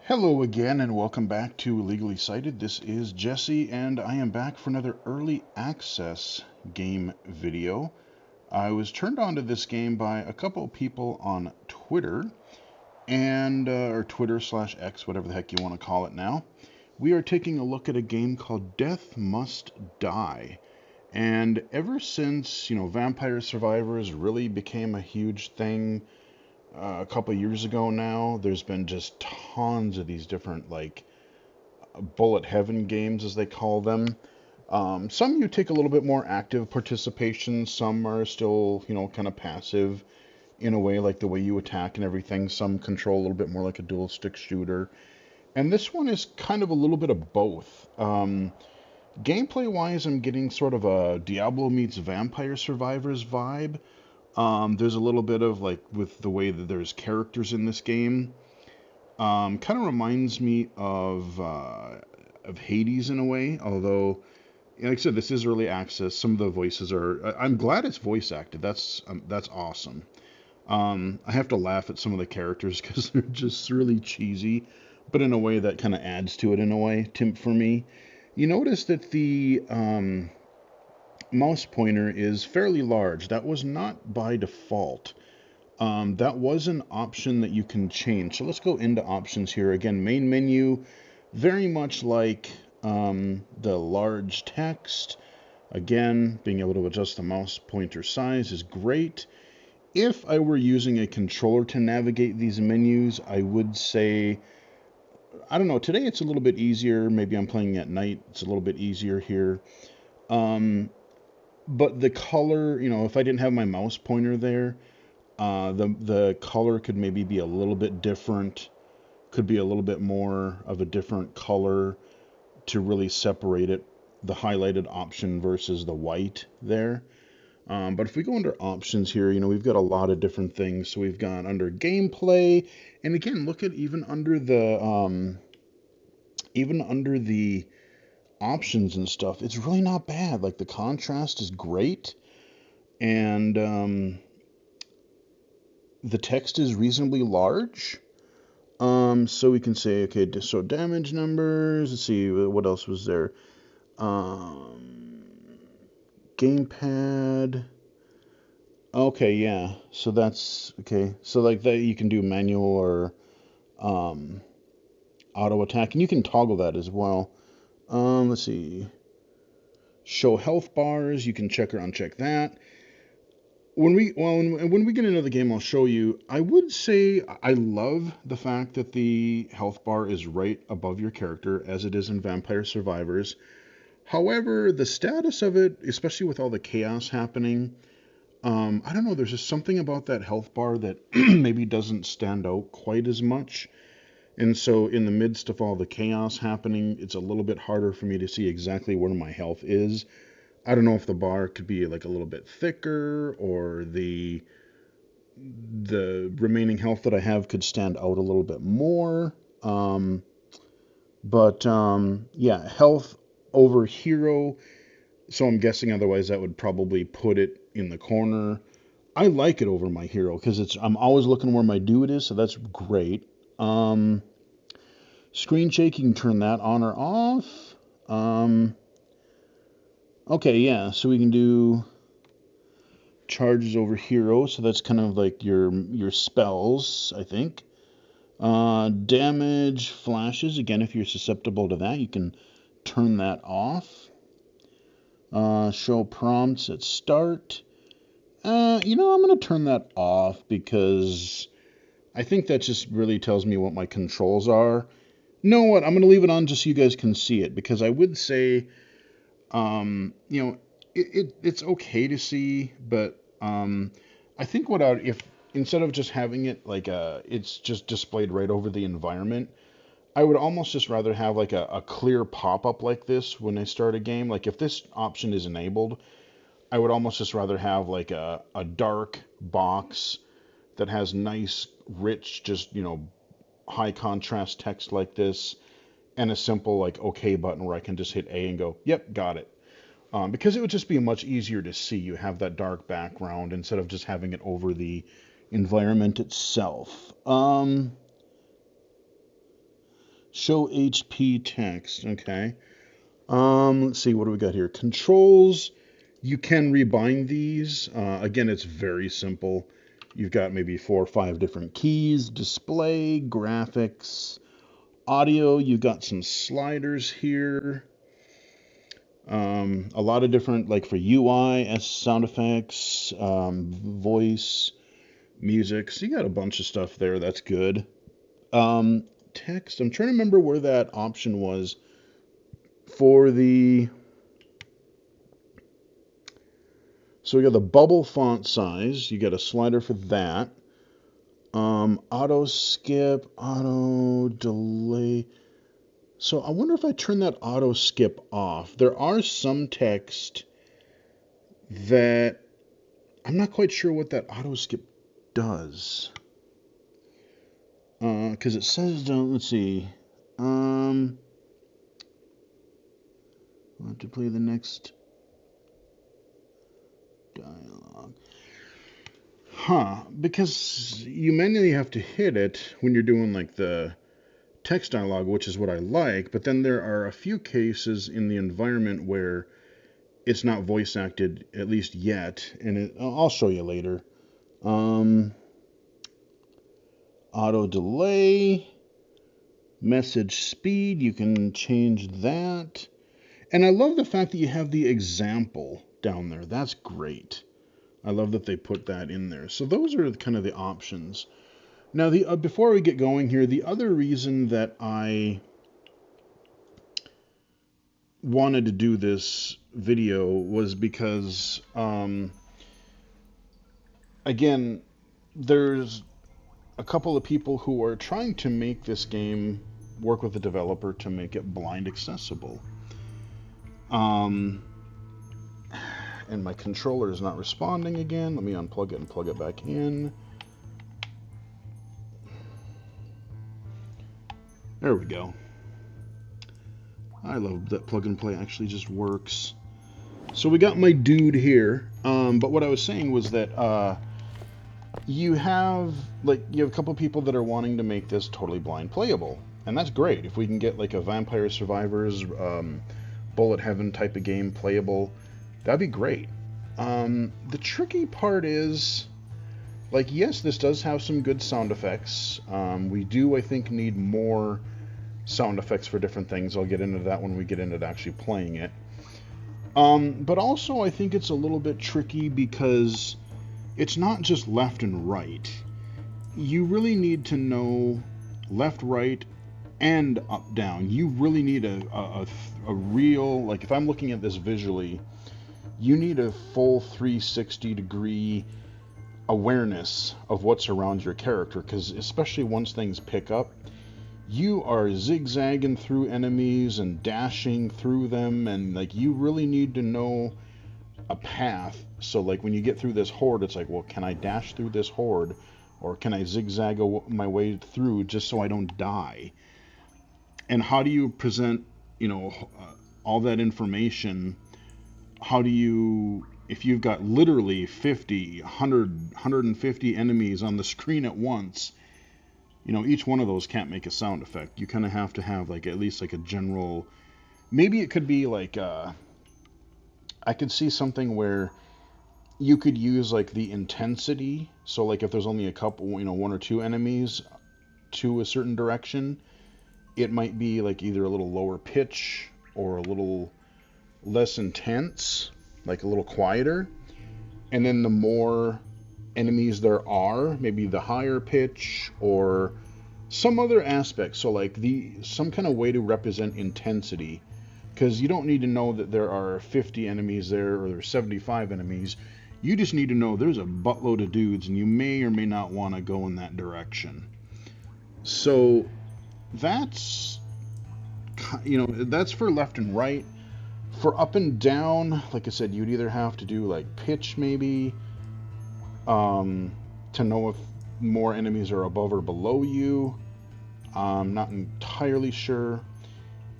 Hello again, and welcome back to Legally Cited. This is Jesse, and I am back for another early access game video. I was turned on to this game by a couple of people on Twitter, and or Twitter slash X, whatever the heck you want to call it now. We are taking a look at a game called Death Must Die. And ever since, Vampire Survivors really became a huge thing a couple years ago now, there's been just tons of these different, like, bullet heaven games, as they call them. Some you take a little bit more active participation, some are still, kind of passive in a way, like the way you attack and everything. Some control a little bit more like a dual stick shooter. And this one is kind of a little bit of both. Gameplay wise, I'm getting sort of a Diablo meets Vampire Survivors vibe. There's a little bit of, like, with the way that there's characters in this game. Kind of reminds me of Hades in a way, although, like I said, this is early access. Some of the voices are. I'm glad it's voice acted. That's awesome. I have to laugh at some of the characters because they're just really cheesy, but in a way that kind of adds to it in a way, for me. You notice that the mouse pointer is fairly large. That was not by default. That was an option that you can change. So let's go into options here. Again, main menu, very much like the large text. Again, being able to adjust the mouse pointer size is great. If I were using a controller to navigate these menus, I would say, I don't know, today it's a little bit easier. Maybe I'm playing at night. It's a little bit easier here. Um, but the color, if I didn't have my mouse pointer there, the color could maybe be a little bit different, could be a little bit more of a different color to really separate it, the highlighted option versus the white there. But if we go under options here, we've got a lot of different things. So we've got under gameplay, and again, look at even under the options and stuff, it's really not bad. Like, the contrast is great, and the text is reasonably large. So we can say, okay, so damage numbers. Let's see, what else was there? Gamepad. Okay, yeah. So that's okay. So, like, that you can do manual or um, auto attack, and you can toggle that as well. Let's see. Show health bars. You can check or uncheck that. When we get into the game, I'll show you. I would say I love the fact that the health bar is right above your character, as it is in Vampire Survivors. However, the status of it, especially with all the chaos happening, I don't know. There's just something about that health bar that maybe doesn't stand out quite as much. And so, in the midst of all the chaos happening, it's a little bit harder for me to see exactly where my health is. I don't know if the bar could be like a little bit thicker, or the remaining health that I have could stand out a little bit more. But yeah, health over hero. So I'm guessing otherwise that would probably put it in the corner. I like it over my hero because I'm always looking where my dude is, so that's great. Um, Screen shake, you can turn that on or off. Um, okay, yeah, so we can do charges over hero, so that's kind of like your spells, I think. Damage flashes, again, if you're susceptible to that, you can turn that off. Show prompts at start. I'm going to turn that off because I think that just really tells me what my controls are. You know what? I'm going to leave it on just so you guys can see it, because I would say, it's okay to see, but I think if instead of just having it like it's just displayed right over the environment, I would almost just rather have like a clear pop-up like this when I start a game. Like, if this option is enabled, I would almost just rather have like a dark box that has nice, rich, just, high contrast text like this, and a simple like OK button where I can just hit A and go, yep, got it. Because it would just be much easier to see. You have that dark background instead of just having it over the environment itself. Show HP text. Okay. Let's see. What do we got here? Controls. You can rebind these. Again, it's very simple. You've got maybe 4 or 5 different keys. Display, graphics, audio. You've got some sliders here. A lot of different, like for UI, sound effects, voice, music. So you got a bunch of stuff there. That's good. Text. I'm trying to remember where that option was for the. So we got the bubble font size. You got a slider for that. Auto skip, auto delay. So I wonder if I turn that auto skip off. There are some text that I'm not quite sure what that auto skip does. Because it says, let's see. I'll have to play the next dialogue. Because you manually have to hit it when you're doing like the text dialogue, which is what I like, but then there are a few cases in the environment where it's not voice acted, at least yet, and I'll show you later. Auto delay, message speed, you can change that. And I love the fact that you have the example down there. That's great. I love that they put that in there. So those are kind of the options. Now, before we get going here, the other reason that I wanted to do this video was because, again, there's a couple of people who are trying to make this game work with the developer to make it blind accessible. And my controller is not responding again. Let me unplug it and plug it back in. There we go. I love that plug and play actually just works. So we got my dude here. But what I was saying was that you have a couple people that are wanting to make this totally blind playable, and that's great. If we can get like a Vampire Survivors, Bullet Heaven type of game playable, that'd be great. The tricky part is, like, yes, this does have some good sound effects. We do, I think, need more sound effects for different things. I'll get into that when we get into actually playing it. But also, I think it's a little bit tricky because it's not just left and right. You really need to know left, right, and up, down. You really need a real, like, if I'm looking at this visually, you need a full 360-degree awareness of what's around your character, because especially once things pick up, you are zigzagging through enemies and dashing through them, and like you really need to know a path. So like when you get through this horde, it's like, well, can I dash through this horde, or can I zigzag my way through just so I don't die? And how do you present, all that information? How do you, if you've got literally 50, 100, 150 enemies on the screen at once, each one of those can't make a sound effect. You kind of have to have like at least like a general, maybe it could be like, I could see something where you could use like the intensity. So like if there's only a couple, 1 or 2 enemies to a certain direction, it might be like either a little lower pitch or a little less intense, like a little quieter. And then the more enemies there are, maybe the higher pitch or some other aspect. So like some kind of way to represent intensity, because you don't need to know that there are 50 enemies there or there's 75 enemies. You just need to know there's a buttload of dudes and you may or may not want to go in that direction. So that's that's for left and right. For up and down, like I said, you'd either have to do like pitch maybe, to know if more enemies are above or below you. I'm not entirely sure.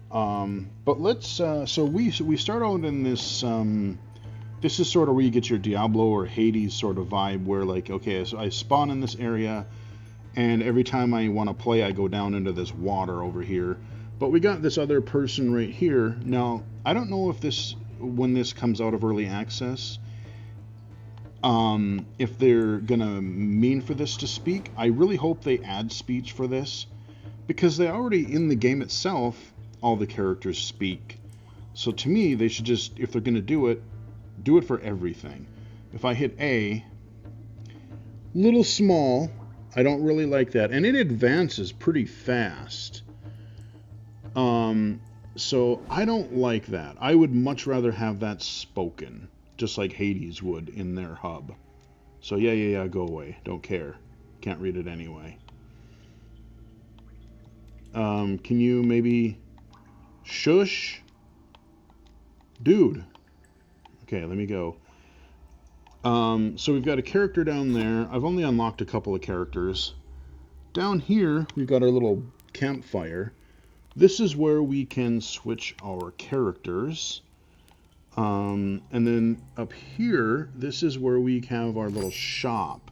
But let's, so we start out in this, this is sort of where you get your Diablo or Hades sort of vibe where like, okay, so I spawn in this area And every time I want to play, I go down into this water over here. But we got this other person right here. Now, I don't know if this, when this comes out of early access, if they're going to mean for this to speak. I really hope they add speech for this, because they already, in the game itself, all the characters speak. So to me, they should just, if they're going to do it for everything. If I hit A, little small, I don't really like that. And it advances pretty fast. So I don't like that. I would much rather have that spoken, just like Hades would in their hub. So yeah, go away. Don't care. Can't read it anyway. Can you maybe shush? Dude. Okay, let me go. So we've got a character down there. I've only unlocked a couple of characters. Down here, we've got our little campfire. This is where we can switch our characters. And then up here, this is where we have our little shop.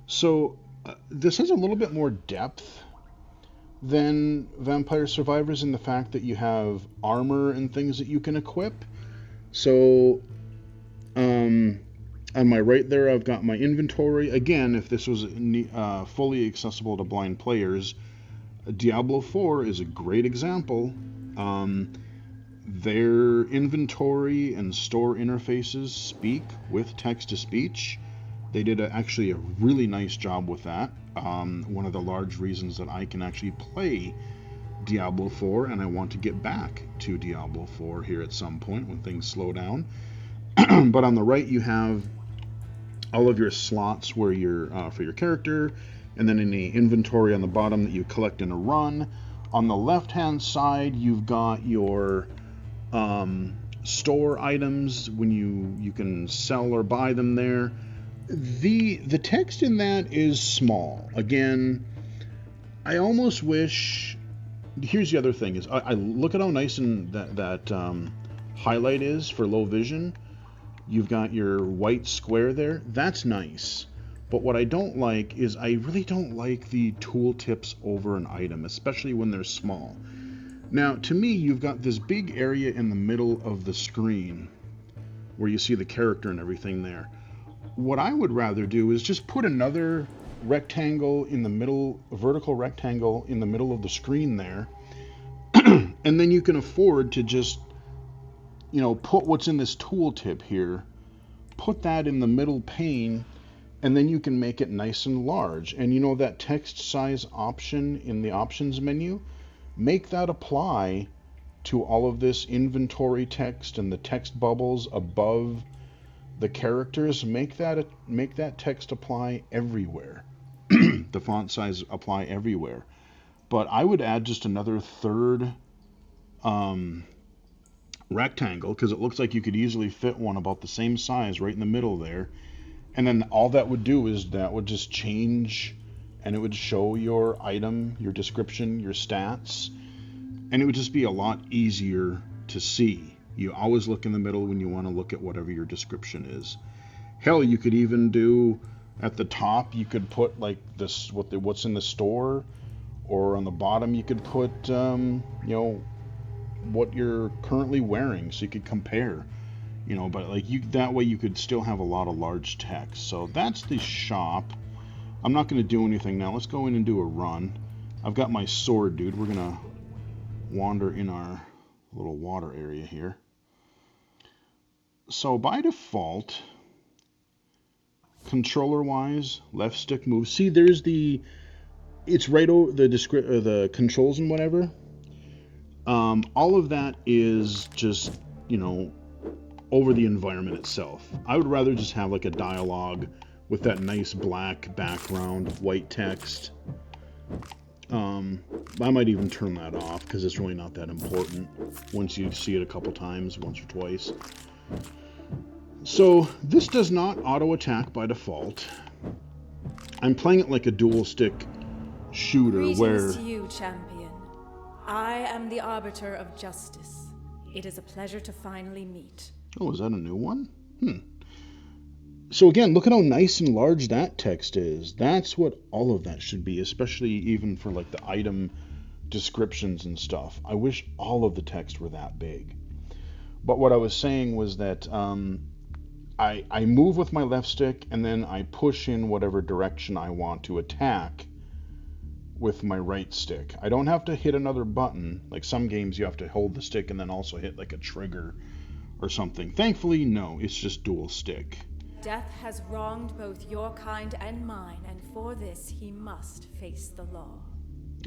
So this has a little bit more depth than Vampire Survivors in the fact that you have armor and things that you can equip. So on my right there, I've got my inventory. Again, if this was fully accessible to blind players, Diablo 4 is a great example. Their inventory and store interfaces speak with text-to-speech. They did actually a really nice job with that. One of the large reasons that I can actually play Diablo 4, and I want to get back to Diablo 4 here at some point when things slow down. But on the right, you have all of your slots where you're for your character, and then in the inventory on the bottom that you collect in a run. On the left-hand side, you've got your store items when you can sell or buy them there. The text in that is small. Again, I almost wish. Here's the other thing: is I look at how nice and that highlight is for low vision. You've got your white square there. That's nice. But what I don't like is I really don't like the tooltips over an item, especially when they're small. Now, to me, you've got this big area in the middle of the screen where you see the character and everything there. What I would rather do is just put another rectangle in the middle, a vertical rectangle in the middle of the screen there, and then you can afford to just, put what's in this tooltip here, put that in the middle pane, and then you can make it nice and large. And that text size option in the options menu, make that apply to all of this inventory text and the text bubbles above the characters. Make that text apply everywhere. The font size apply everywhere. But I would add just another third rectangle, because it looks like you could easily fit one about the same size right in the middle there. And then all that would do is that would just change, and it would show your item, your description, your stats, and it would just be a lot easier to see. You always look in the middle when you want to look at whatever your description is. Hell, you could even do at the top, you could put like this, what's in the store, or on the bottom you could put what you're currently wearing, so you could compare. But that way you could still have a lot of large text. So that's the shop. I'm not going to do anything now. Let's go in and do a run. I've got my sword, dude. We're going to wander in our little water area here. So by default, controller-wise, left stick move. See, there's it's right over the controls and whatever. All of that is just, over the environment itself. I would rather just have like a dialogue with that nice black background, white text. I might even turn that off because it's really not that important once you see it a couple times, once or twice. So this does not auto attack by default. I'm playing it like a dual stick shooter. Greetings to you, champion. I am the arbiter of justice. It is a pleasure to finally meet. Oh, is that a new one? So again, look at how nice and large that text is. That's what all of that should be, especially even for like the item descriptions and stuff. I wish all of the text were that big. But what I was saying was that I move with my left stick and then I push in whatever direction I want to attack with my right stick. I don't have to hit another button. Like some games, you have to hold the stick and then also hit like a trigger or something. Thankfully, no, it's just dual stick. Death has wronged both your kind and mine, and for this he must face the law.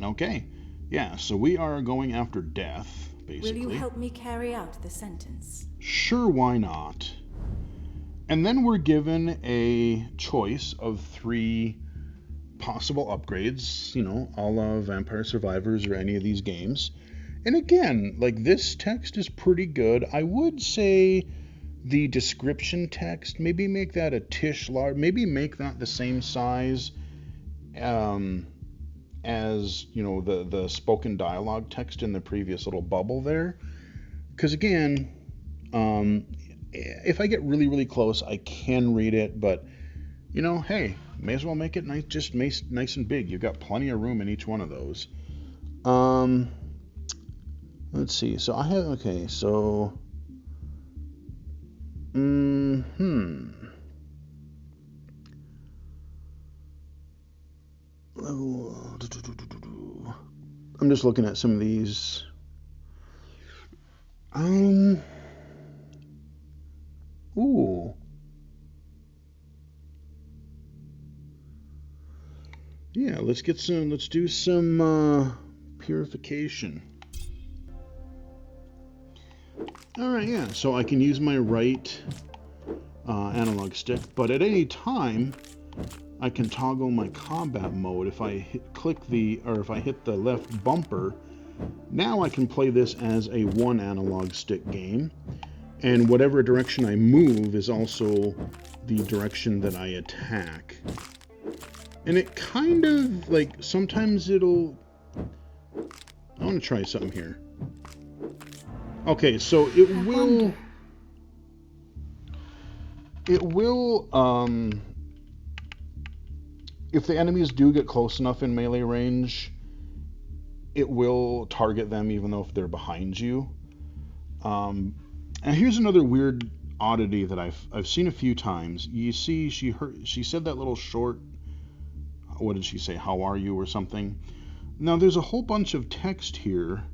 Okay, yeah, so we are going after Death, basically. Will you help me carry out the sentence? Sure, why not? And then we're given a choice of 3 possible upgrades, you know, a la Vampire Survivors or any of these games. And again, like this text is pretty good. I would say the description text, maybe make that a tish large, maybe make that the same size as, you know, the spoken dialogue text in the previous little bubble there. Because again, if I get really, really close, I can read it, but, you know, hey, may as well make it nice, just nice and big. You've got plenty of room in each one of those. Let's see. So I have, okay, so, I'm just looking at some of these. Ooh. Yeah, let's do some purification. Alright, yeah, so I can use my right analog stick, but at any time I can toggle my combat mode. If I if I hit the left bumper, now I can play this as a 1 analog stick game, and whatever direction I move is also the direction that I attack. And it kind of, like, sometimes it'll... I want to try something here. Okay, so it will... If the enemies do get close enough in melee range, it will target them even though if they're behind you. And here's another weird oddity that I've seen a few times. You see, she said that little short... What did she say? How are you or something? Now there's a whole bunch of text here,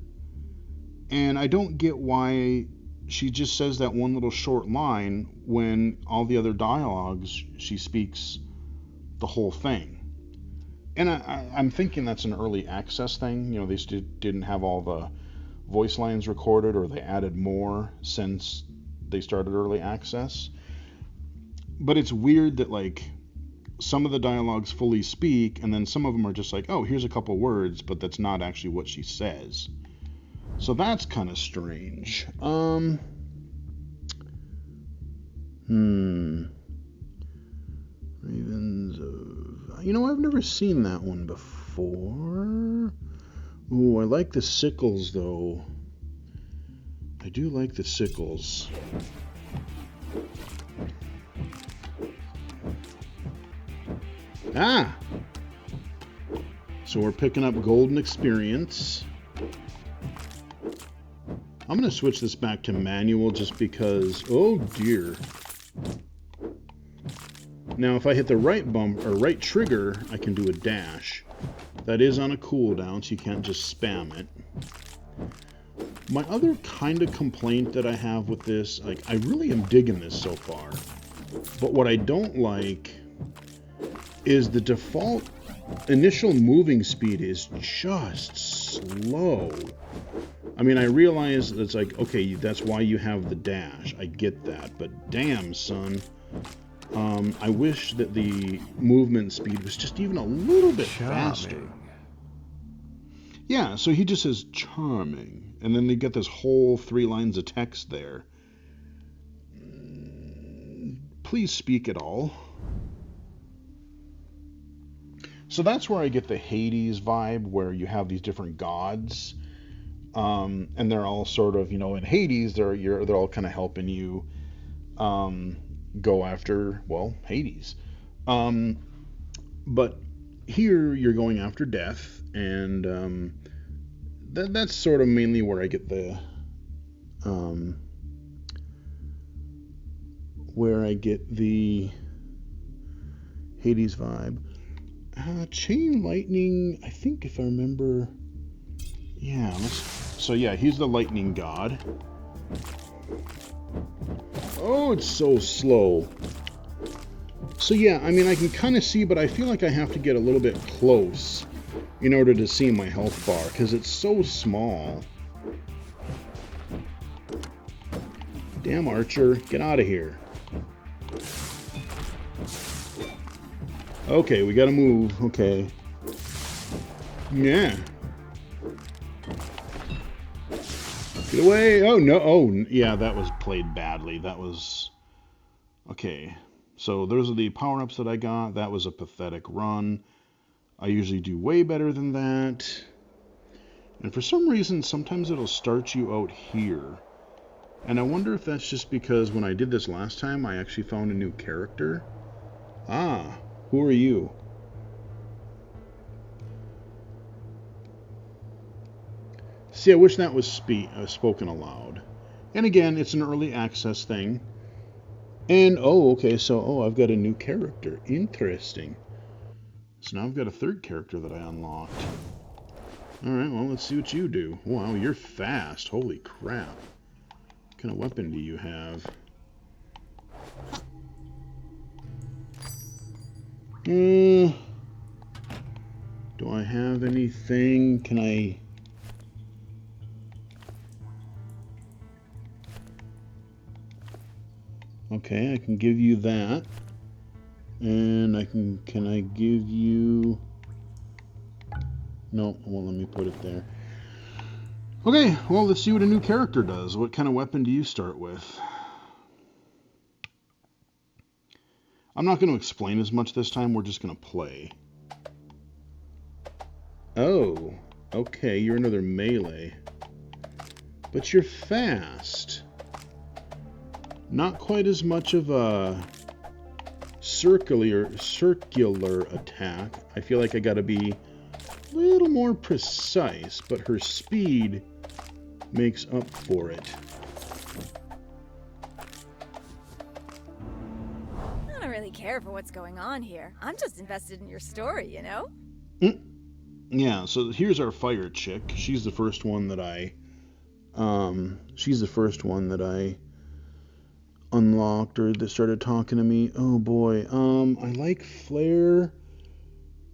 and I don't get why she just says that one little short line when all the other dialogues she speaks the whole thing. And I'm thinking that's an early access thing. You know, they didn't have all the voice lines recorded, or they added more since they started early access. But it's weird that, like, some of the dialogues fully speak, and then some of them are just like, oh, here's a couple words, but that's not actually what she says. So that's kind of strange. Ravens of... You know, I've never seen that one before. Ooh, I like the sickles, though. I do like the sickles. Ah! So we're picking up golden experience. I'm going to switch this back to manual just because... Oh, dear. Now, if I hit the right bump or right trigger, I can do a dash. That is on a cooldown, so you can't just spam it. My other kind of complaint that I have with this, like, I really am digging this so far. But what I don't like is the default initial moving speed is just slow. I mean, I realize it's like, okay, that's why you have the dash. I get that, but damn, son. I wish that the movement speed was just even a little bit faster. Yeah, so he just says charming, and then they get this whole 3 lines of text there. Please speak it all. So that's where I get the Hades vibe, where you have these different gods, and they're all sort of, you know, in Hades, they're all kind of helping you, go after, well, Hades. But here you're going after death, and that's sort of mainly where I get the Hades vibe. Chain lightning, I think if I remember, yeah. So yeah, he's the lightning god. Oh, it's so slow. So yeah, I mean, I can kind of see, but I feel like I have to get a little bit close in order to see my health bar, because it's so small. Damn, Archer, get out of here. Okay, we gotta move. Okay. Yeah. Get away. Oh, no. Oh, yeah, that was played badly. That was... Okay. So those are the power-ups that I got. That was a pathetic run. I usually do way better than that. And for some reason, sometimes it'll start you out here. And I wonder if that's just because when I did this last time, I actually found a new character. Ah, who are you? See, I wish that was spoken aloud. And again, it's an early access thing. And, oh, okay, so, I've got a new character. Interesting. So now I've got a third character that I unlocked. Alright, well, let's see what you do. Wow, you're fast. Holy crap. What kind of weapon do you have? Do I have anything? Can I... Okay, I can give you that. And can I give you... No, well, let me put it there. Okay, well, let's see what a new character does. What kind of weapon do you start with? I'm not going to explain as much this time. We're just going to play. Oh, okay, you're another melee. But you're fast. Not quite as much of a circular attack. I feel like I got to be a little more precise, but her speed makes up for it. I don't really care for what's going on here. I'm just invested in your story, you know? Yeah, so here's our fire chick. She's the first one that I unlocked, or that started talking to me. Oh boy. I like flare,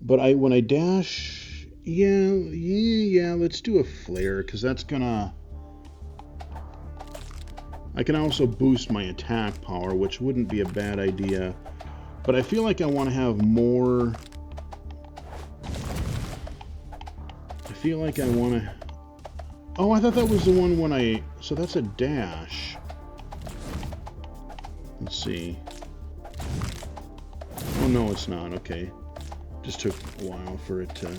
but when I dash, yeah, let's do a flare, because that's gonna... I can also boost my attack power, which wouldn't be a bad idea. But I feel like I want to have more... I feel like I want to... Oh, I thought that was the one when I... So that's a dash. Let's see. Oh, no, it's not. Okay. Just took a while for it to...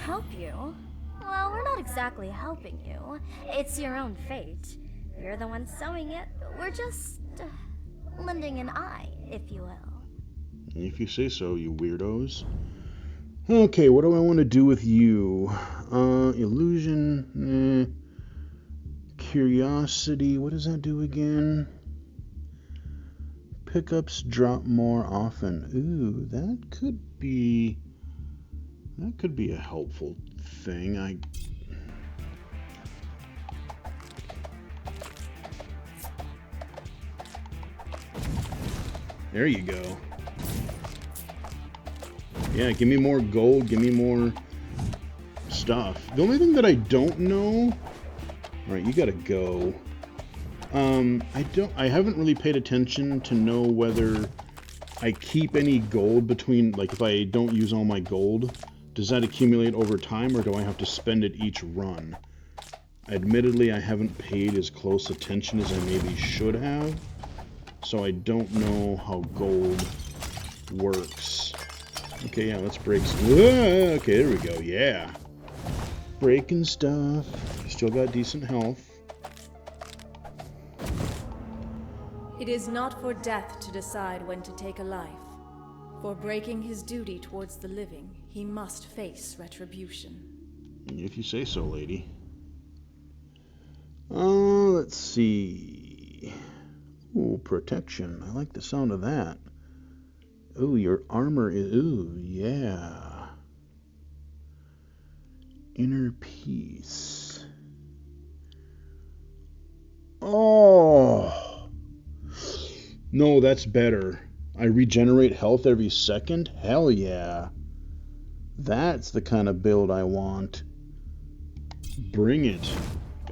Help you? Well, we're not exactly helping you. It's your own fate. You're the one sewing it. We're just lending an eye, if you will. If you say so, you weirdos. Okay, what do I want to do with you? Illusion. Curiosity. What does that do again? Pickups drop more often. Ooh, that could be a helpful thing. There you go. Yeah, give me more gold, give me more stuff. The only thing that I don't know... Alright, you gotta go. I haven't really paid attention to know whether I keep any gold between, like if I don't use all my gold, does that accumulate over time, or do I have to spend it each run? Admittedly, I haven't paid as close attention as I maybe should have, so I don't know how gold works. Okay, yeah, let's break some... Whoa, okay, there we go, yeah. Breaking stuff. Still got decent health. It is not for death to decide when to take a life. For breaking his duty towards the living, he must face retribution. If you say so, lady. Oh, let's see. Ooh, protection. I like the sound of that. Ooh, your armor is... Ooh, yeah. Inner peace. Oh! No, that's better. I regenerate health every second? Hell yeah. That's the kind of build I want. Bring it.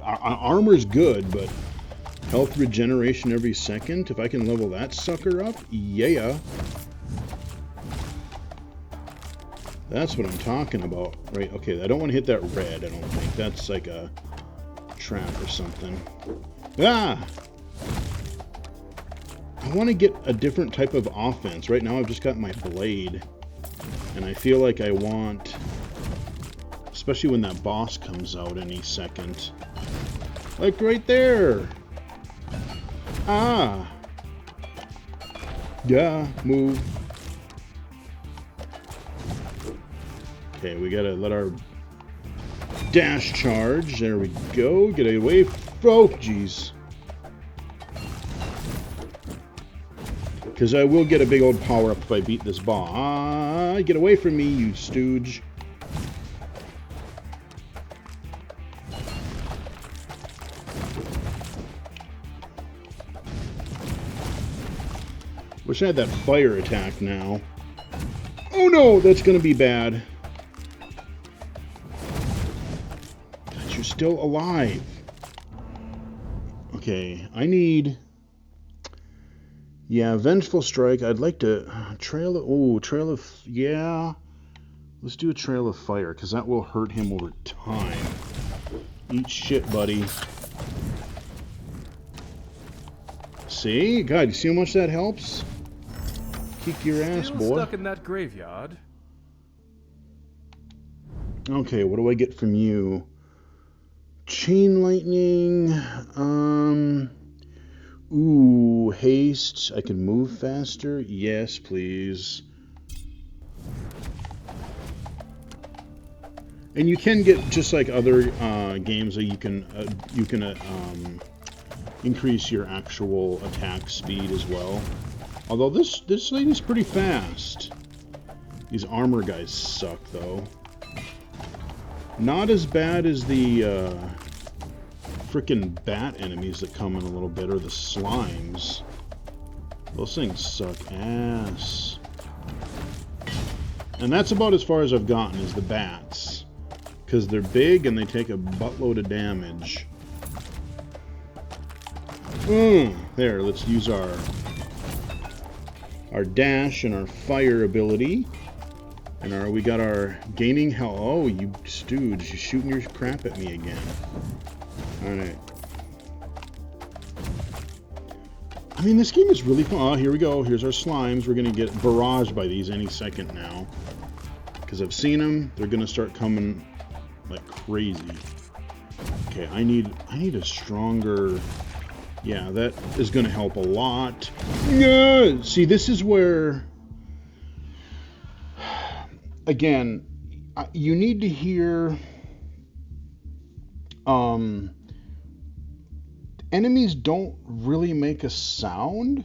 Armor's good, but health regeneration every second? If I can level that sucker up? Yeah. That's what I'm talking about. Right, okay, I don't want to hit that red, I don't think. That's like a trap or something. Ah! I want to get a different type of offense. Right now I've just got my blade. And I feel like I want... Especially when that boss comes out any second. Like right there! Ah! Yeah, move. Okay, we gotta let our dash charge. There we go. Get away. Oh, jeez. Because I will get a big old power up if I beat this boss. Ah, get away from me, you stooge. Wish I had that fire attack now. Oh no, that's gonna be bad. God, you're still alive. Okay, I need... Yeah, Vengeful Strike. I'd like to... Trail of... Oh, Trail of... Yeah. Let's do a Trail of Fire, because that will hurt him over time. Eat shit, buddy. See? God, you see how much that helps? Kick your ass, boy. Stuck in that graveyard. Okay, what do I get from you? Chain Lightning. Ooh, haste. I can move faster. Yes, please. And you can get, just like other games, you can increase your actual attack speed as well. Although this lady's pretty fast. These armor guys suck, though. Not as bad as the frickin' bat enemies that come in a little bit, or the slimes. Those things suck ass. And that's about as far as I've gotten, is the bats. Because they're big and they take a buttload of damage. There, let's use our dash and our fire ability. And we got our gaining health. Oh, you stooge, you're shooting your crap at me again. Alright. I mean, this game is really fun. Oh, here we go. Here's our slimes. We're going to get barraged by these any second now. Because I've seen them. They're going to start coming like crazy. Okay, I need a stronger... Yeah, that is going to help a lot. Yeah! See, this is where... Again, you need to hear... Enemies don't really make a sound.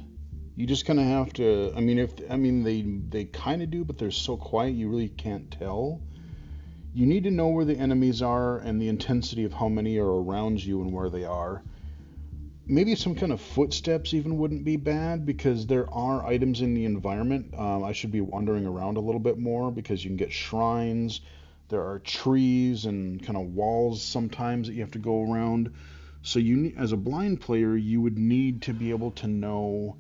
You just kind of have to... they kind of do, but they're so quiet you really can't tell. You need to know where the enemies are and the intensity of how many are around you and where they are. Maybe some kind of footsteps even wouldn't be bad, because there are items in the environment. I should be wandering around a little bit more, because you can get shrines. There are trees and kind of walls sometimes that you have to go around. So as a blind player, you would need to be able to know,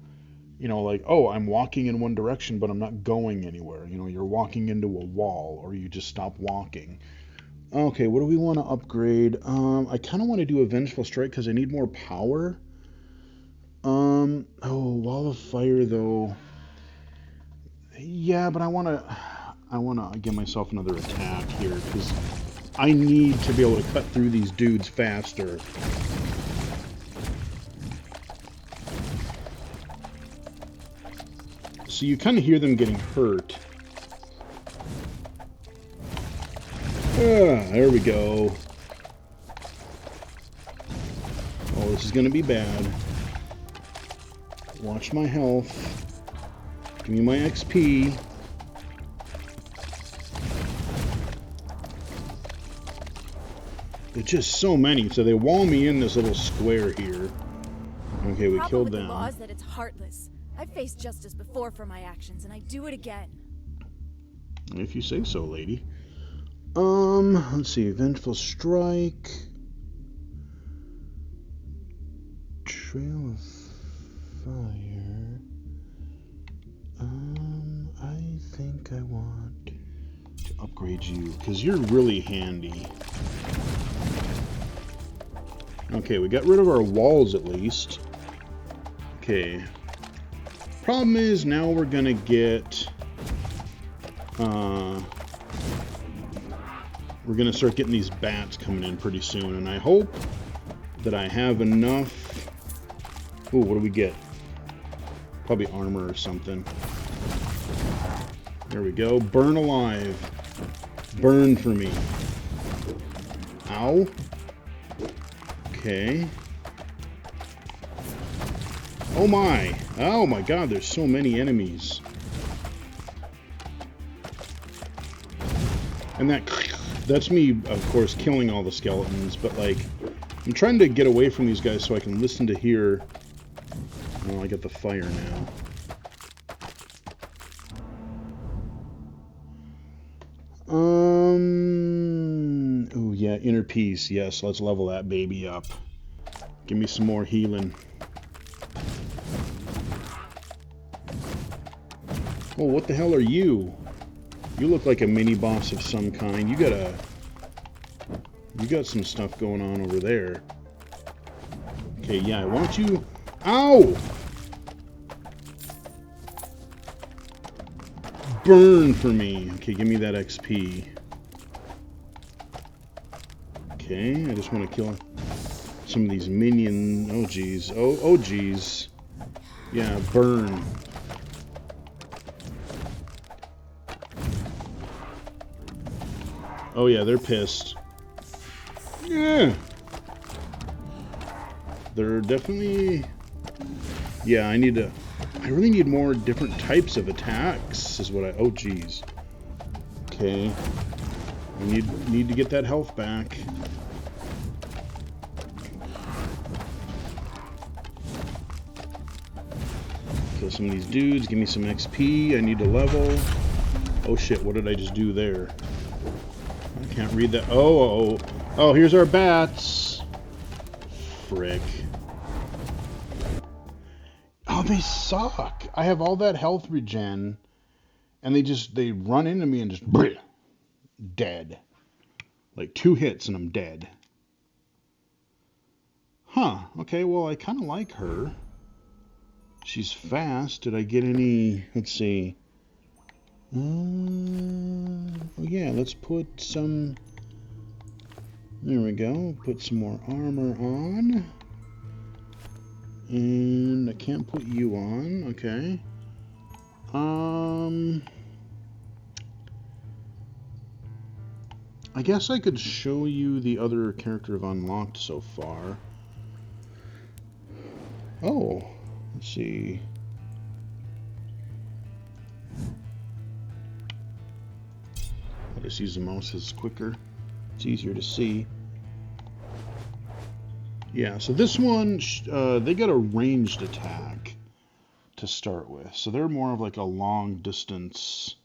like, oh, I'm walking in one direction, but I'm not going anywhere. You're walking into a wall, or you just stop walking. Okay, what do we want to upgrade? I kind of want to do a Vengeful Strike because I need more power. Wall of Fire, though. Yeah, but I want to give myself another attack here, because I need to be able to cut through these dudes faster. So you kind of hear them getting hurt. Ah, there we go. Oh, this is going to be bad. Watch my health. Give me my XP. There's just so many, so they wall me in this little square here. Okay, we killed them. The law is that it's heartless. I've faced justice before for my actions, and I do it again. If you say so, lady. Let's see. Vengeful Strike. Trail of Fire. I think I want to upgrade you, because you're really handy. Okay, we got rid of our walls at least. Okay. Problem is, now we're gonna get... we're gonna start getting these bats coming in pretty soon, and I hope that I have enough... Ooh, what do we get? Probably armor or something. There we go. Burn alive. Burn for me. Ow. Okay. Oh my. Oh my god, there's so many enemies. And that's me, of course, killing all the skeletons, but like, I'm trying to get away from these guys so I can listen to hear... Oh, I got the fire now. Oh yeah, inner peace. Yes, let's level that baby up. Give me some more healing. Oh, what the hell are you? You look like a mini boss of some kind. You got some stuff going on over there. Okay, yeah, I want you... Ow! Burn for me. Okay, give me that XP. Okay, I just want to kill some of these minions. Oh, geez. Oh, geez. Yeah, burn. Oh, yeah, they're pissed. Yeah. They're definitely... Yeah, I really need more different types of attacks, is what I... Oh, geez. Okay. I need to get that health back. Kill some of these dudes, give me some XP, I need to level. Oh shit, what did I just do there? I can't read that. Oh, here's our bats. Frick. Oh, they suck. I have all that health regen, and they run into me and just dead. Like 2 hits and I'm dead. Huh. Okay, well, I kind of like her. She's fast. Did I get any... Let's see. Oh, yeah, let's put some... There we go. Put some more armor on. And I can't put you on. Okay. I guess I could show you the other character I've unlocked so far. Oh, let's see. I'll just use the mouse, it's quicker. It's easier to see. Yeah, so this one, they got a ranged attack to start with. So they're more of like a long distance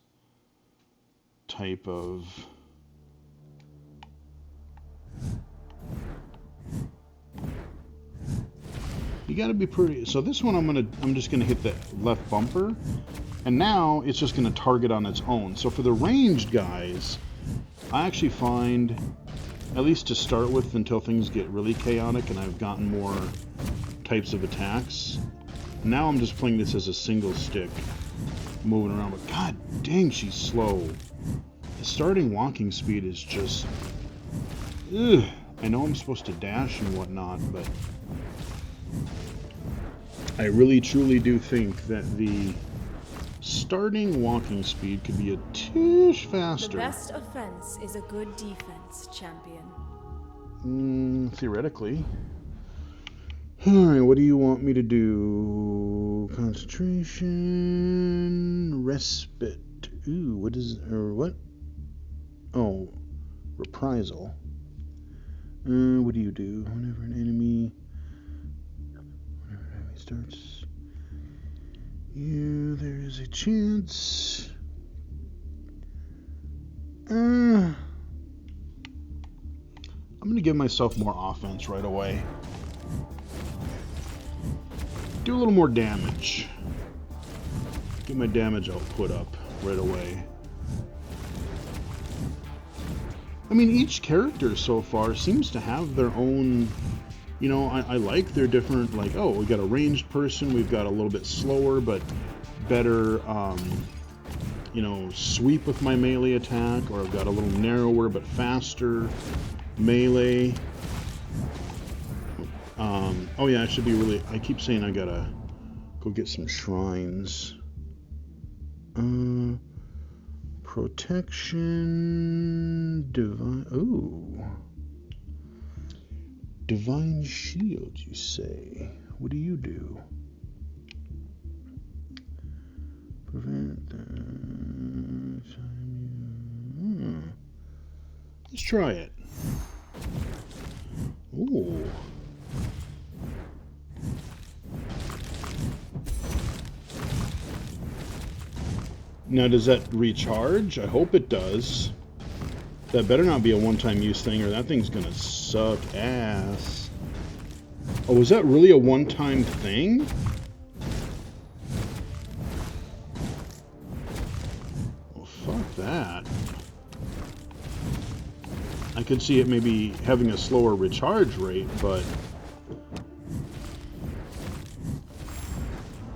type of... You gotta be pretty... So this one I'm just gonna hit the left bumper, and now it's just gonna target on its own. So for the ranged guys, I actually find, at least to start with until things get really chaotic and I've gotten more types of attacks, now I'm just playing this as a single stick, moving around, but god dang, she's slow. The starting walking speed is just... Ugh. I know I'm supposed to dash and whatnot, but I really truly do think that the Starting walking speed could be a tish faster. The best offense is a good defense, champion. Theoretically. Alright, what do you want me to do? Concentration, respite. Ooh, what is, or what? Oh, reprisal. What do you do? Whenever an enemy starts you, there is a chance. I'm gonna give myself more offense right away. Do a little more damage. Get my damage output up right away. I mean, each character so far seems to have their own, you know, I like their different, like, oh, we got a ranged person, we've got a little bit slower but better, you know, sweep with my melee attack, or I've got a little narrower but faster melee. Oh yeah, I should be really, I keep saying I gotta go get some shrines. Protection, divine, ooh. Divine shield, you say? What do you do? Prevent the time. Let's try it. Ooh. Now, does that recharge? I hope it does. That better not be a one-time use thing, or that thing's gonna suck ass. Oh, was that really a one-time thing? Well, fuck that. I could see it maybe having a slower recharge rate, but...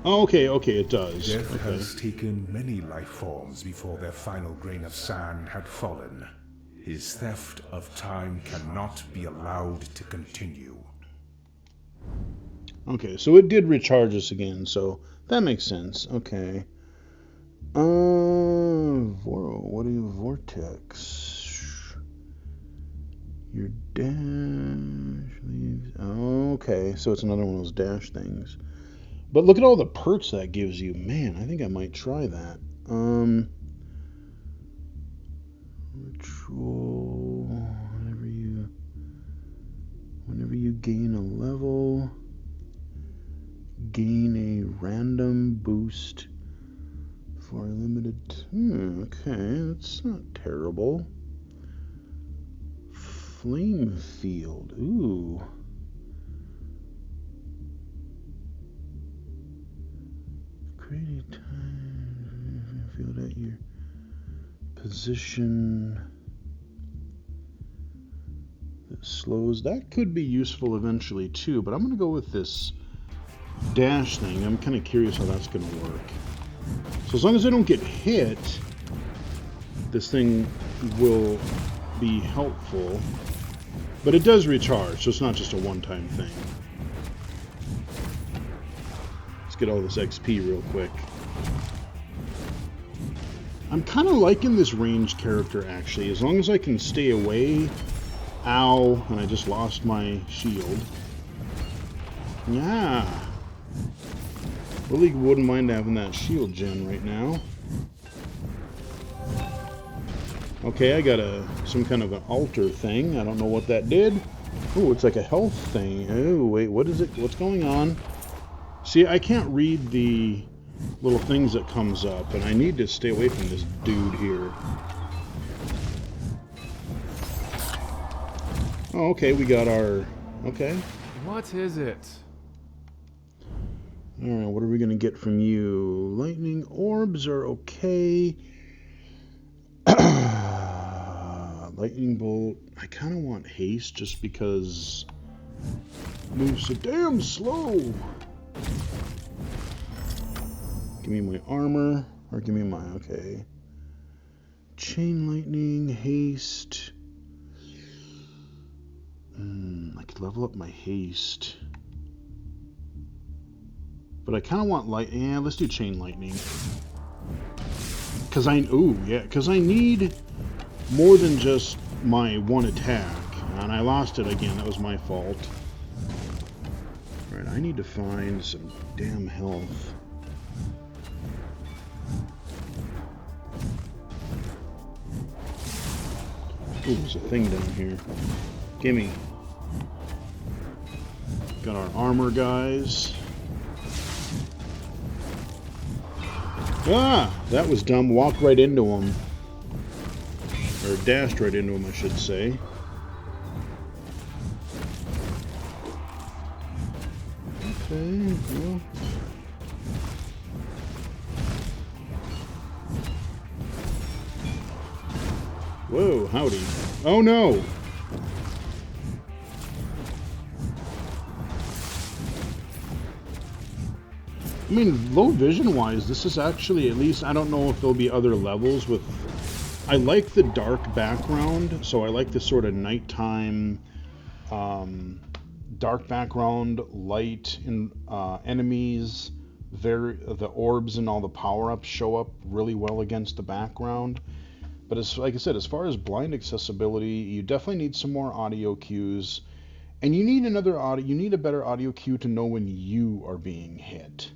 Oh, okay, it does. Death Okay. has taken many life forms before their final grain of sand had fallen. His theft of time cannot be allowed to continue. Okay, so it did recharge us again, so that makes sense. Okay. What are you, Vortex? Your dash leaves... Okay, so it's another one of those dash things. But look at all the perks that gives you. Man, I think I might try that. Ritual. Whenever you gain a level, gain a random boost for a limited... okay, that's not terrible. Flame field. Ooh. Create a time field at your position that slows. That could be useful eventually too, but I'm going to go with this dash thing. I'm kind of curious how that's going to work. So as long as I don't get hit, this thing will be helpful. But it does recharge, so it's not just a one-time thing. Let's get all this XP real quick. I'm kind of liking this ranged character, actually. As long as I can stay away... Ow, and I just lost my shield. Yeah. Really wouldn't mind having that shield gen right now. Okay, I got some kind of an altar thing. I don't know what that did. Oh, it's like a health thing. Oh, wait, what is it? What's going on? See, I can't read the little things that comes up, and I need to stay away from this dude here. Oh, okay, we got our... Okay. What is it? Alright, what are we going to get from you? Lightning orbs are okay. Lightning bolt. I kind of want haste just because... moves so damn slow. Give me my armor. Or give me my... Okay. Chain lightning, haste... I could level up my haste. But I kind of want light... Yeah, let's do chain lightning. Because I need more than just my one attack. And I lost it again. That was my fault. Alright, I need to find some damn health. Ooh, there's a thing down here. Gimme. Got our armor guys. Ah! That was dumb. Walked right into him. Or dashed right into him, I should say. Okay, well. Whoa, howdy. Oh no! I mean, low vision wise, this is actually, at least, I don't know if there'll be other levels with... I like the dark background, so I like the sort of nighttime, dark background, light, and enemies, the orbs and all the power-ups show up really well against the background. But like I said, as far as blind accessibility, you definitely need some more audio cues, and you need a better audio cue to know when you are being hit.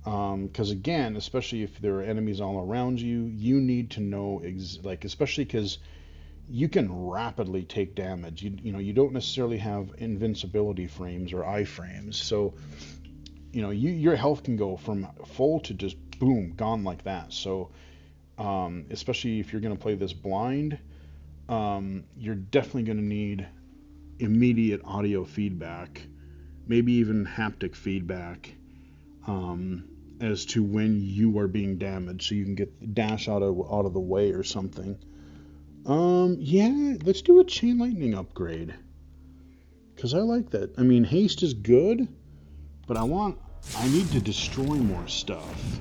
Because again, especially if there are enemies all around you, you need to know, especially because you can rapidly take damage. You don't necessarily have invincibility frames or iframes, so your health can go from full to just boom, gone like that. So especially if you're going to play this blind, you're definitely going to need immediate audio feedback, maybe even haptic feedback. As to when you are being damaged, so you can get dash out of the way or something. Yeah, let's do a chain lightning upgrade, because I like that. I mean, haste is good, but I need to destroy more stuff.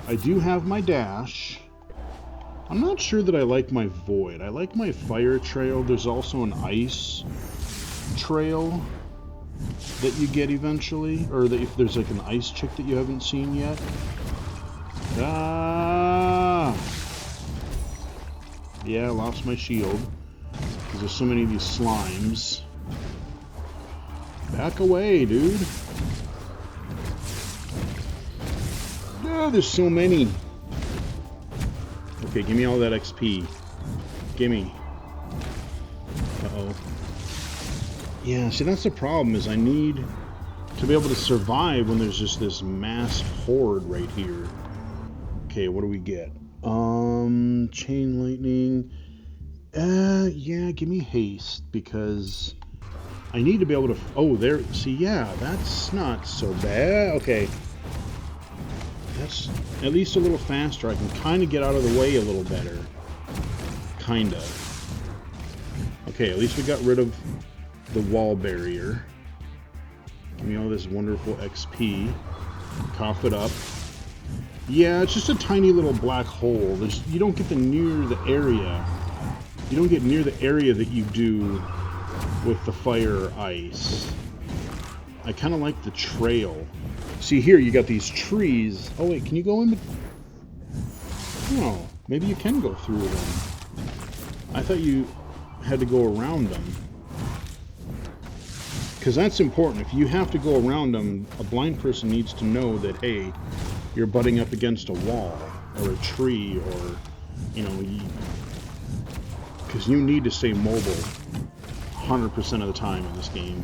I do have my dash. I'm not sure that I like my void. I like my fire trail. There's also an ice trail that you get eventually, or that if there's like an ice chick that you haven't seen yet. Ah! Yeah, I lost my shield because there's so many of these slimes. Back away, dude. Ah, there's so many. Okay, give me all that XP. Gimme. Uh-oh. Yeah, see, that's the problem, is I need to be able to survive when there's just this mass horde right here. Okay, what do we get? Chain lightning. Yeah, give me haste, because I need to be able to... Oh, there... See, yeah, that's not so bad. Okay. That's at least a little faster. I can kind of get out of the way a little better. Kind of. Okay, at least we got rid of the wall barrier. Give me all this wonderful XP. Cough it up. Yeah, it's just a tiny little black hole. You don't get near the area. You don't get near the area that you do with the fire or ice. I kind of like the trail. See here, you got these trees. Oh wait, can you go in? Oh, maybe you can go through them. I thought you had to go around them. Because that's important. If you have to go around them, a blind person needs to know that, hey, you're butting up against a wall or a tree, or, because you need to stay mobile 100% of the time in this game.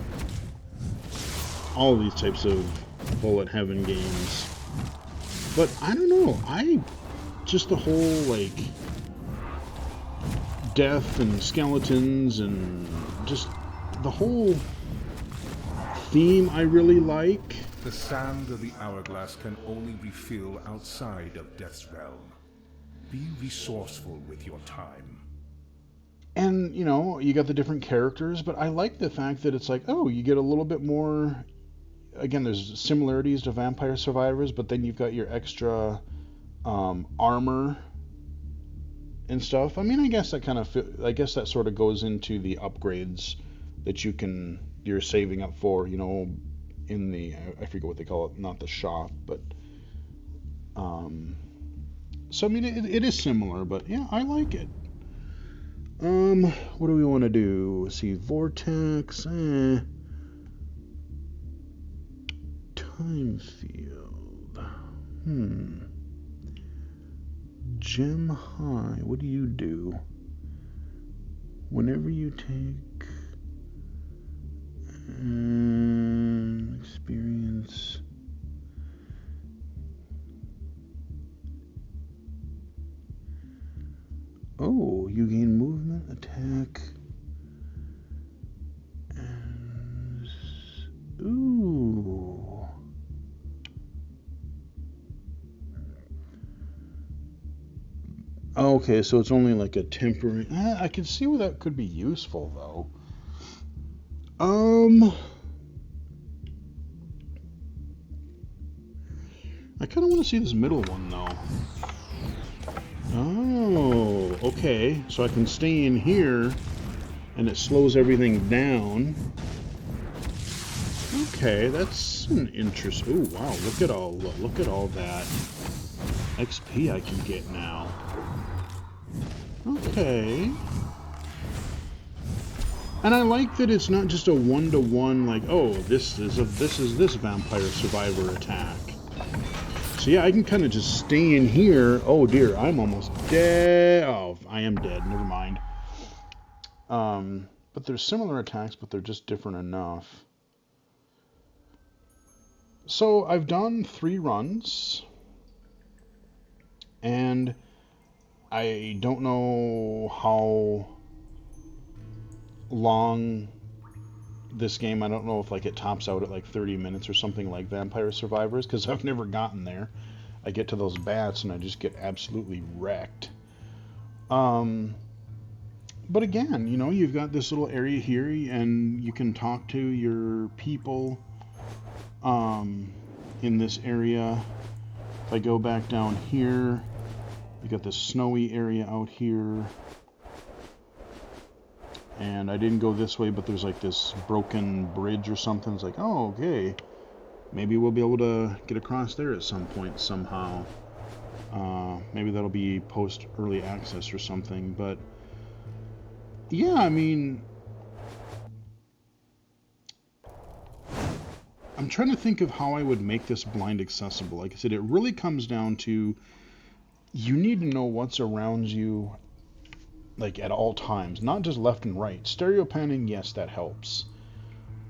All of these types of bullet heaven games. But I don't know. Just the whole, death and skeletons and just the whole theme I really like. The sand of the hourglass can only be filled outside of Death's realm. Be resourceful with your time. And, you got the different characters, but I like the fact that it's like, oh, you get a little bit more... Again, there's similarities to Vampire Survivors, but then you've got your extra armor and stuff. I mean, I guess that sort of goes into the upgrades that you're saving up for, in the, I forget what they call it, not the shop, but So I mean, it is similar, but yeah, I like it. What do we want to do? Let's see, Vortex, Time Field. Gem High, what do you do? Whenever you take experience. Oh, you gain movement, attack, and ooh. Okay, so it's only like a temporary. I can see where that could be useful though. I kind of want to see this middle one though. Oh, okay. So I can stay in here, and it slows everything down. Okay, that's an interest. Oh wow, look at all that XP I can get now. Okay. And I like that it's not just a one-to-one, like, oh, this is this Vampire Survivor attack. So yeah, I can kind of just stay in here. Oh dear, I'm almost dead. Oh, I am dead. Never mind. But there's similar attacks, but they're just different enough. So I've done 3 runs, and I don't know how long this game, I don't know if like it tops out at like 30 minutes or something like Vampire Survivors, because I've never gotten there. I get to those bats and I just get absolutely wrecked. But again, you know, you've got this little area here and you can talk to your people in this area. If I go back down here, you got this snowy area out here. And I didn't go this way, but there's like this broken bridge or something. It's like, oh, okay. Maybe we'll be able to get across there at some point somehow. Maybe that'll be post early access or something. But yeah, I mean, I'm trying to think of how I would make this blind accessible. Like I said, it really comes down to you need to know what's around you, like at all times, not just left and right. Stereo panning, yes, that helps.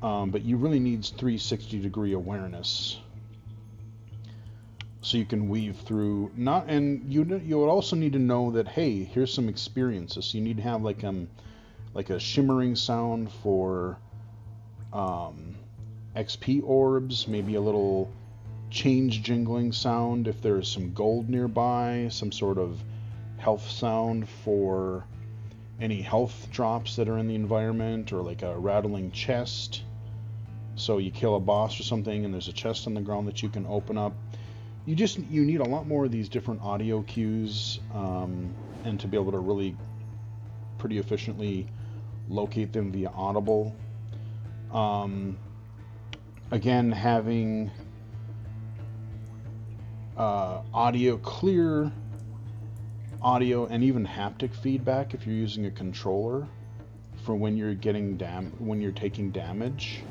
But you really need 360-degree awareness, so you can weave through. And you would also need to know that, hey, here's some experiences. So you need to have like a shimmering sound for XP orbs, maybe a little change jingling sound if there's some gold nearby, some sort of health sound for any health drops that are in the environment, or like a rattling chest. So you kill a boss or something and there's a chest on the ground that you can open up. You need a lot more of these different audio cues, and to be able to really pretty efficiently locate them via audible. Again, having clear audio and even haptic feedback if you're using a controller for when you're taking damage,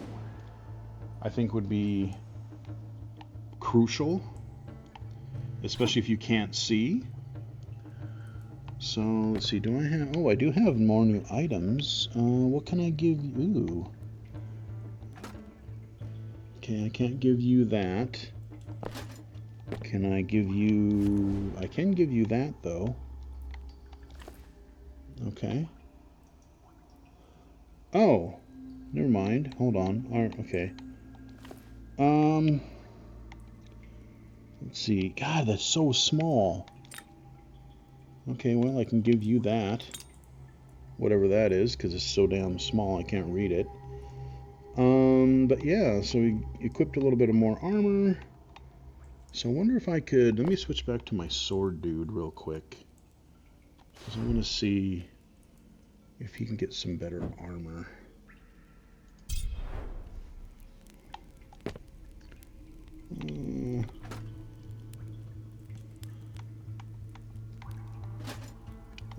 I think would be crucial, especially if you can't see. So let's see, do I have, oh, I do have more new items. What can I give you? Ooh. Okay, I can't give you that. Can I give you, I can give you that though. Okay. Oh, never mind. Hold on. Alright, okay. Let's see. God, that's so small. Okay, well, I can give you that. Whatever that is, because it's so damn small I can't read it. But yeah, so we equipped a little bit of more armor. So I wonder if I could, let me switch back to my sword dude real quick, because I want to see if he can get some better armor.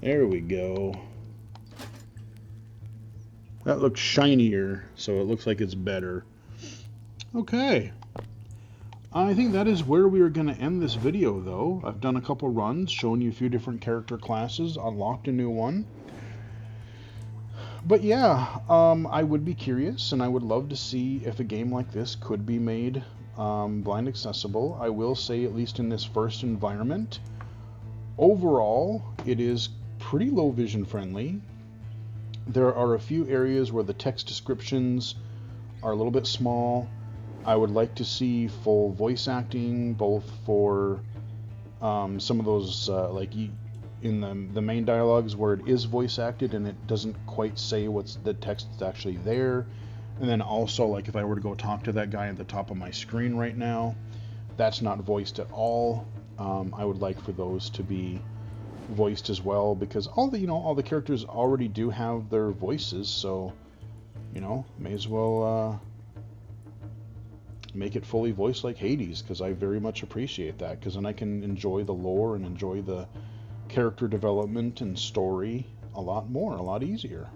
There we go. That looks shinier, so it looks like it's better. Okay. I think that is where we are going to end this video, though. I've done a couple runs, shown you a few different character classes, unlocked a new one. But yeah, I would be curious, and I would love to see if a game like this could be made blind accessible. I will say, at least in this first environment, overall, it is pretty low vision friendly. There are a few areas where the text descriptions are a little bit small. I would like to see full voice acting, both for some of those, like in the main dialogues where it is voice acted and it doesn't quite say what's the text that's actually there. And then also, like if I were to go talk to that guy at the top of my screen right now, that's not voiced at all. I would like for those to be voiced as well, because all the characters already do have their voices, so may as well make it fully voiced like Hades, because I very much appreciate that, because then I can enjoy the lore and enjoy the character development and story a lot easier.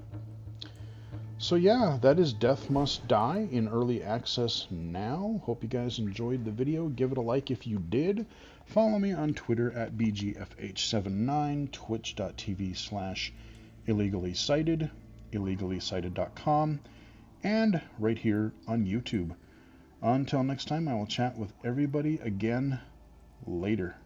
So yeah, that is Death Must Die in early access now. Hope you guys enjoyed the video. Give it a like if you did. Follow me on Twitter at BGFH79, twitch.tv/illegally-cited, illegally-cited.com, and right here on YouTube. Until next time, I will chat with everybody again later.